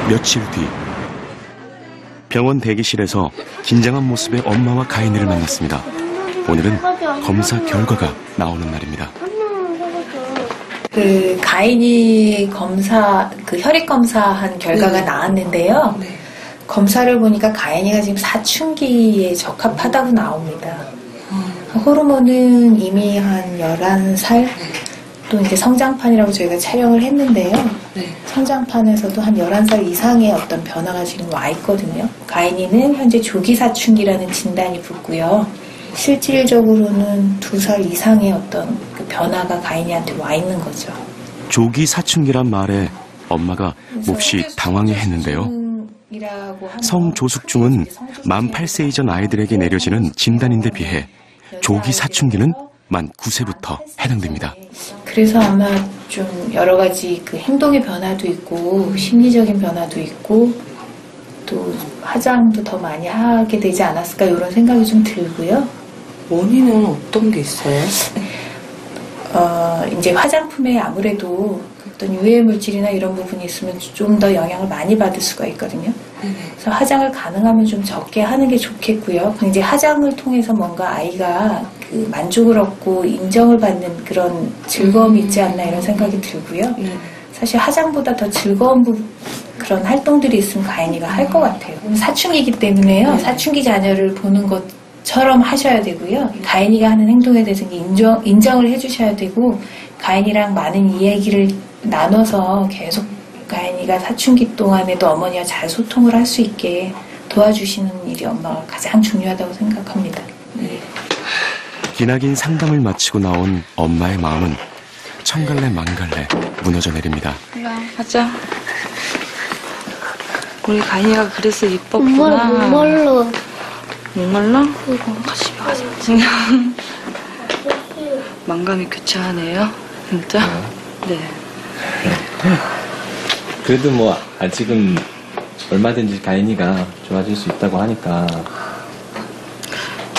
며칠 뒤 병원 대기실에서 긴장한 모습의 엄마와 가인이를 만났습니다. 오늘은 검사 결과가 나오는 날입니다. 가인이 혈액 검사한 결과가 나왔는데요. 검사를 보니까 가인이가 지금 사춘기에 적합하다고 나옵니다. 호르몬은 이미 한 11살? 또 이제 성장판이라고 저희가 촬영을 했는데요. 성장판에서도 한 11살 이상의 어떤 변화가 지금 와 있거든요. 가인이는 현재 조기 사춘기라는 진단이 붙고요. 실질적으로는 2살 이상의 어떤 그 변화가 가인이한테 와 있는 거죠. 조기 사춘기란 말에 엄마가 몹시 당황해했는데요. 성조숙중은 만 8세 이전 아이들에게 내려지는 진단인데 비해 조기 사춘기는 만 9세부터 해당됩니다. 그래서 아마 좀 여러 가지 그 행동의 변화도 있고 심리적인 변화도 있고 또 화장도 더 많이 하게 되지 않았을까 이런 생각이 좀 들고요. 원인은 어떤 게 있어요? 이제 화장품에 아무래도 어떤 유해 물질이나 이런 부분이 있으면 좀 더 영향을 많이 받을 수가 있거든요. 그래서 화장을 가능하면 좀 적게 하는 게 좋겠고요. 이제 화장을 통해서 뭔가 아이가 그 만족을 얻고 인정을 받는 그런 즐거움이 있지 않나 이런 생각이 들고요. 사실 화장보다 더 즐거운 그런 활동들이 있으면 가인이가 할 것 같아요. 사춘기이기 때문에요. 사춘기 자녀를 보는 것처럼 하셔야 되고요. 가인이가 하는 행동에 대해서 인정을 해주셔야 되고 가인이랑 많은 이야기를 나눠서 계속 가인이가 사춘기 동안에도 어머니와 잘 소통을 할 수 있게 도와주시는 일이 엄마가 가장 중요하다고 생각합니다. 기나긴 상담을 마치고 나온 엄마의 마음은 천갈래 만갈래 무너져 내립니다. 가자. 우리 가인이가 그래서 이뻤구나. 목말라. 목말라? 같이 가자. 만감이 교차하네요. 진짜? 네. 그래도 뭐 아직은 얼마든지 가인이가 좋아질 수 있다고 하니까.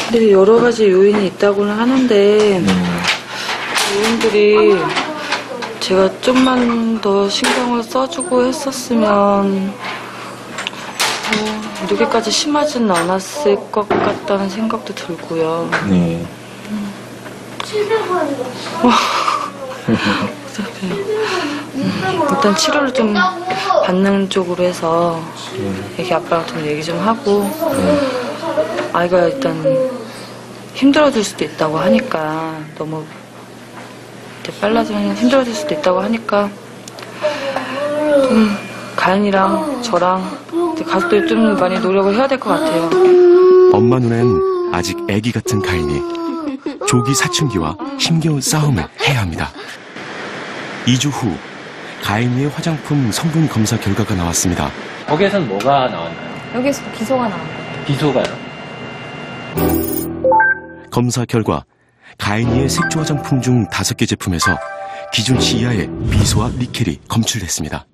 근데 여러 가지 요인이 있다고는 하는데 요인들이 제가 좀만 더 신경을 써주고 했었으면 이렇게까지 심하지는 않았을 것 같다는 생각도 들고요. 네. 일단 치료를 좀 받는 쪽으로 해서 애기 아빠랑 좀 얘기 좀 하고 아이가 일단 힘들어질 수도 있다고 하니까 너무 이렇게 빨라지면 힘들어질 수도 있다고 하니까 좀 가인이랑 저랑 가족들이 좀 많이 노력을 해야 될 것 같아요. 엄마 눈엔 아직 아기 같은 가인이 조기 사춘기와 힘겨운 싸움을 해야 합니다. 2주 후 가인이의 화장품 성분 검사 결과가 나왔습니다. 거기에선 뭐가 나왔나요? 여기서도 비소가 나왔어요. 비소가요? 검사 결과 가인이의 색조 화장품 중 5개 제품에서 기준치 이하의 비소와 니켈이 검출됐습니다.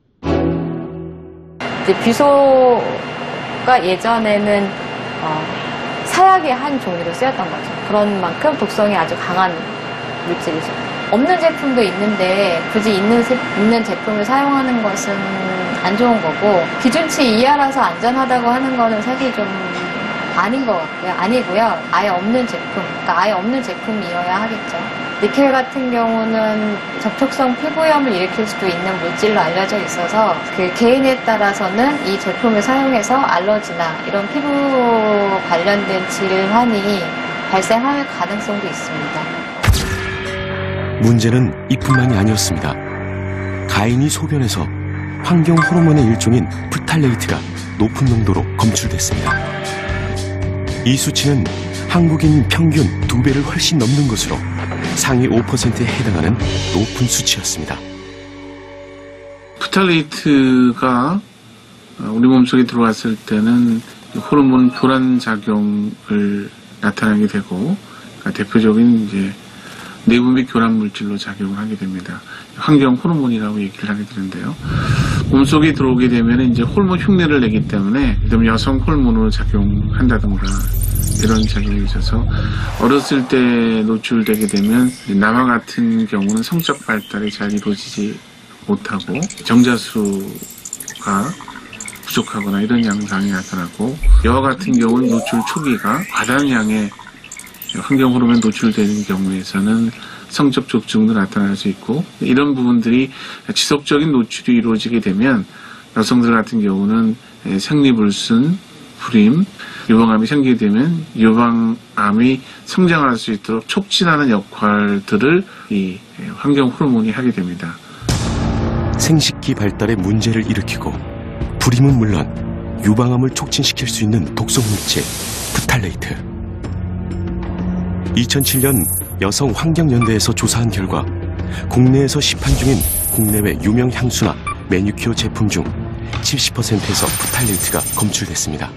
이제 비소가 예전에는 사약의 한 종류로 쓰였던 거죠. 그런 만큼 독성이 아주 강한 물질이죠. 없는 제품도 있는데 굳이 있는 제품을 사용하는 것은 안 좋은 거고 기준치 이하라서 안전하다고 하는 거는 사실 좀 아닌 것 같고요. 아니고요. 아예 없는 제품, 그러니까 아예 없는 제품이어야 하겠죠. 니켈 같은 경우는 접촉성 피부염을 일으킬 수도 있는 물질로 알려져 있어서 그 개인에 따라서는 이 제품을 사용해서 알러지나 이런 피부 관련된 질환이 발생할 가능성도 있습니다. 문제는 이뿐만이 아니었습니다. 가인이 소변에서 환경 호르몬의 일종인 프탈레이트가 높은 농도로 검출됐습니다. 이 수치는 한국인 평균 2배를 훨씬 넘는 것으로 상위 5%에 해당하는 높은 수치였습니다. 프탈레이트가 우리 몸속에 들어왔을 때는 호르몬 교란 작용을 나타나게 되고 대표적인 이제 내분비 교란 물질로 작용을 하게 됩니다. 환경 호르몬이라고 얘기를 하게 되는데요. 몸속에 들어오게 되면 이제 호르몬 흉내를 내기 때문에 여성 호르몬으로 작용한다든가 이런 작용이 있어서 어렸을 때 노출되게 되면 남아 같은 경우는 성적 발달이 잘 이루어지지 못하고 정자수가 부족하거나 이런 양상이 나타나고, 여와 같은 경우는 노출 초기가 과다량의 환경 호르몬에 노출되는 경우에서는 성접촉 증도 나타날 수 있고, 이런 부분들이 지속적인 노출이 이루어지게 되면 여성들 같은 경우는 생리불순, 불임, 유방암이 생기게 되면 유방암이 성장할 수 있도록 촉진하는 역할들을 이 환경 호르몬이 하게 됩니다. 생식기 발달에 문제를 일으키고 불임은 물론 유방암을 촉진시킬 수 있는 독성물질 프탈레이트. 2007년 여성환경연대에서 조사한 결과 국내에서 시판 중인 국내외 유명 향수나 매니큐어 제품 중 70%에서 프탈레이트가 검출됐습니다.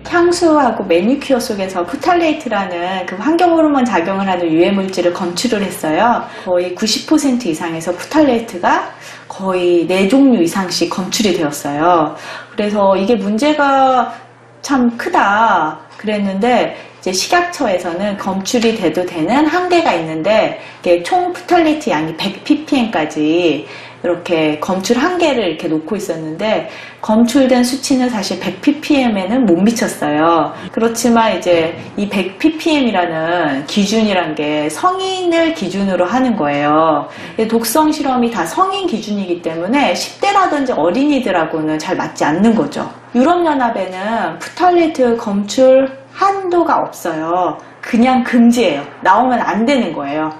향수하고 매니큐어 속에서 프탈레이트라는 그 환경 호르몬 작용을 하는 유해 물질을 검출을 했어요. 거의 90% 이상에서 프탈레이트가 거의 4종류 이상씩 검출이 되었어요. 그래서 이게 문제가 참 크다 그랬는데, 이제 식약처에서는 검출이 돼도 되는 한계가 있는데, 이게 총 프탈레이트 양이 100ppm까지 이렇게 검출 한계를 이렇게 놓고 있었는데, 검출된 수치는 사실 100ppm에는 못 미쳤어요. 그렇지만 이제 이 100ppm이라는 기준이란 게 성인을 기준으로 하는 거예요. 독성 실험이 다 성인 기준이기 때문에 10대라든지 어린이들하고는 잘 맞지 않는 거죠. 유럽연합에는 프탈레이트 검출 한도가 없어요. 그냥 금지예요. 나오면 안 되는 거예요.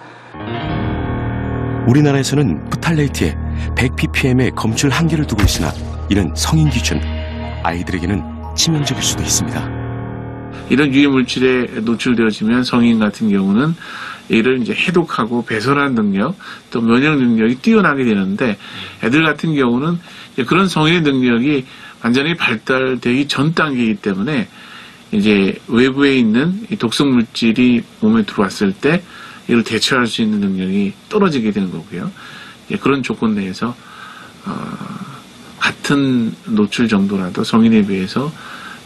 우리나라에서는 프탈레이트에 100ppm의 검출 한계를 두고 있으나 이는 성인 기준, 아이들에게는 치명적일 수도 있습니다. 이런 유해 물질에 노출되어지면 성인 같은 경우는 이를 이제 해독하고 배설하는 능력, 또 면역 능력이 뛰어나게 되는데, 애들 같은 경우는 그런 성인의 능력이 완전히 발달되기 전 단계이기 때문에 이제 외부에 있는 이 독성 물질이 몸에 들어왔을 때 이를 대처할 수 있는 능력이 떨어지게 되는 거고요. 그런 조건 내에서 같은 노출 정도라도 성인에 비해서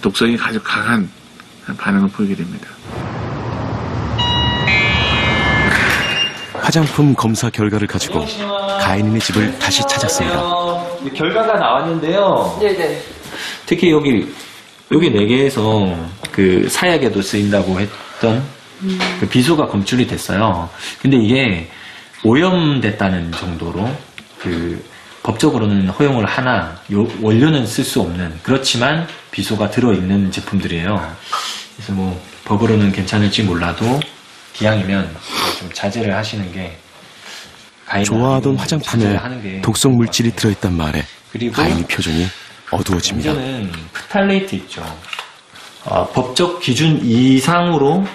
독성이 아주 강한 반응을 보이게 됩니다. 화장품 검사 결과를 가지고 가인이네 집을 다시 찾았습니다. 결과가 나왔는데요. 네네. 특히 여기 4개에서 그 사약에도 쓰인다고 했던 그 비소가 검출이 됐어요. 근데 이게 오염됐다는 정도로 그 법적으로는 허용을 하나 원료는 쓸 수 없는, 그렇지만 비소가 들어있는 제품들이에요. 그래서 뭐 법으로는 괜찮을지 몰라도 기왕이면 좀 자제를 하시는 게, 좋아하던 화장품에 독성 물질이 들어있단 말에 가인이 표정이 어두워집니다. 문제는 프탈레이트 있죠. 법적 기준 이상으로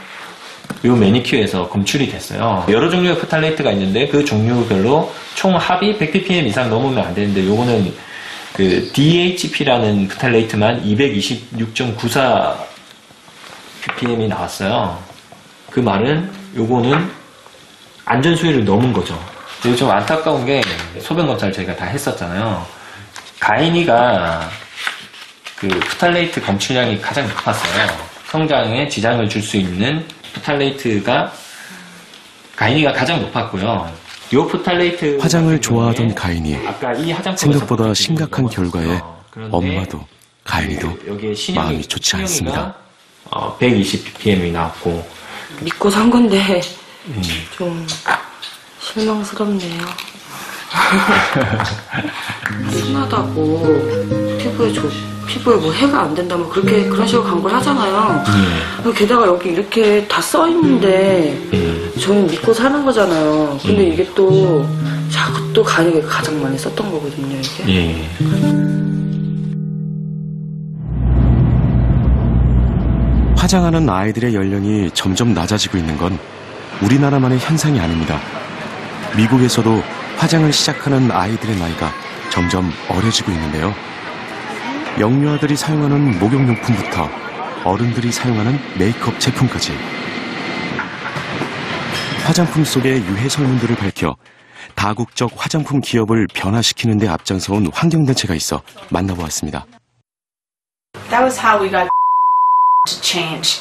이 매니큐어에서 검출이 됐어요. 여러 종류의 프탈레이트가 있는데 그 종류별로 총 합이 100ppm 이상 넘으면 안 되는데, 요거는 그 DHP라는 프탈레이트만 226.94 ppm이 나왔어요. 그 말은 요거는 안전 수위를 넘은 거죠. 그리고 좀 안타까운 게 소변 검사를 저희가 다 했었잖아요. 가인이가 그 프탈레이트 검출량이 가장 높았어요. 성장에 지장을 줄 수 있는 프탈레이트가 가인이가 가장 높았고요. 요 프탈레이트 화장을 좋아하던 가인이 생각보다 심각한 결과에 엄마도 가인이도 마음이 좋지 않습니다. 120ppm이 나왔고, 믿고 산 건데 좀 실망스럽네요. 순하다고 피부에 뭐 해가 안 된다면 그런 식으로 광고를 하잖아요. 게다가 여기 이렇게 다 써 있는데 저는 믿고 사는 거잖아요. 근데 이게 또 자꾸 또 가격이 가장 많이 썼던 거거든요, 이게. 화장하는 아이들의 연령이 점점 낮아지고 있는 건 우리나라만의 현상이 아닙니다. 미국에서도 화장을 시작하는 아이들의 나이가 점점 어려지고 있는데요. 영유아들이 사용하는 목욕용품부터 어른들이 사용하는 메이크업 제품까지 화장품 속의 유해 성분들을 밝혀 다국적 화장품 기업을 변화시키는 데 앞장서온 환경단체가 있어 만나보았습니다. That was how we got to change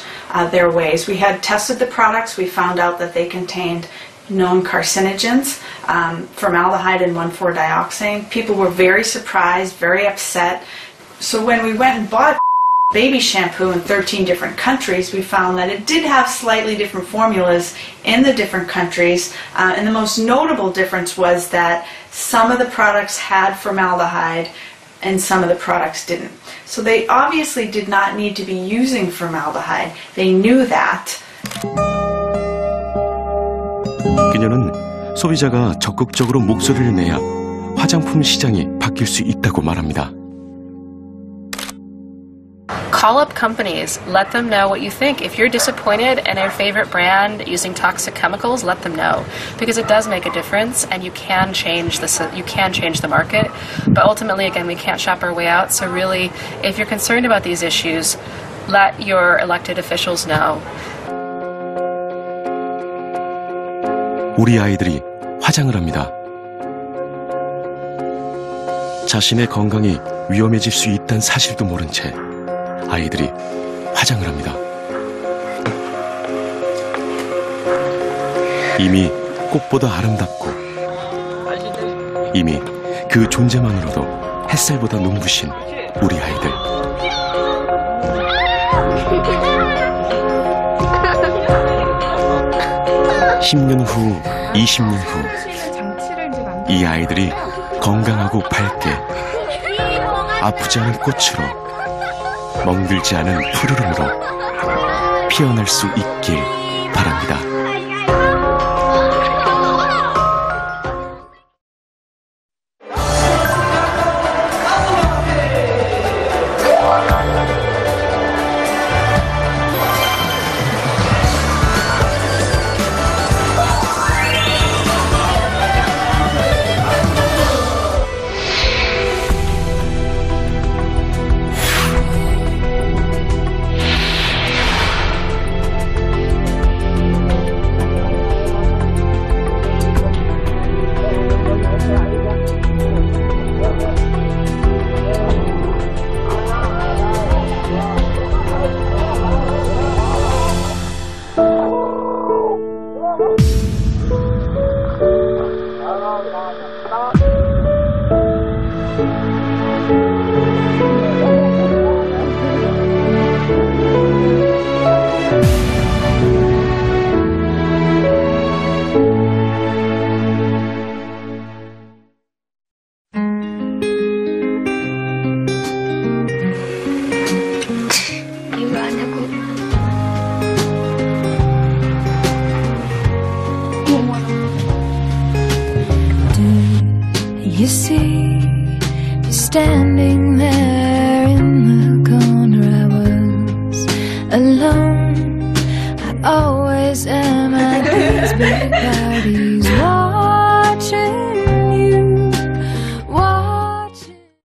their ways. We had tested the products. We found out that they contained known carcinogens, formaldehyde and 1,4-dioxane. People were very surprised, very upset. So when we went and bought baby shampoo in 13 different countries, we found that it did have slightly different formulas in the different countries, and the most notable difference was that some of the products had formaldehyde and some of the products didn't. So they obviously did not need to be using formaldehyde. They knew that. 그녀는 소비자가 적극적으로 목소리를 내야 화장품 시장이 바뀔 수 있다고 말합니다. Call up companies, let them know what you think. If you're disappointed in your favorite brand using toxic chemicals, let them know, because it does make a difference, and you can change the market. But ultimately, again, we can't shop our way out. So really, if you're concerned about these issues, let your elected officials know. 우리 아이들이 화장을 합니다. 자신의 건강이 위험해질 수 있다는 사실도 모른 채 아이들이 화장을 합니다. 이미 꽃보다 아름답고 이미 그 존재만으로도 햇살보다 눈부신 우리 아이들. (10년) 후, 20년 후, 이 아이들이 건강하고 밝게, 아프지 않은 꽃으로, 멍들지 않은 푸르름으로 피어날 수 있길 바랍니다. You see me standing there in the corner. I was alone. I always am at these big parties.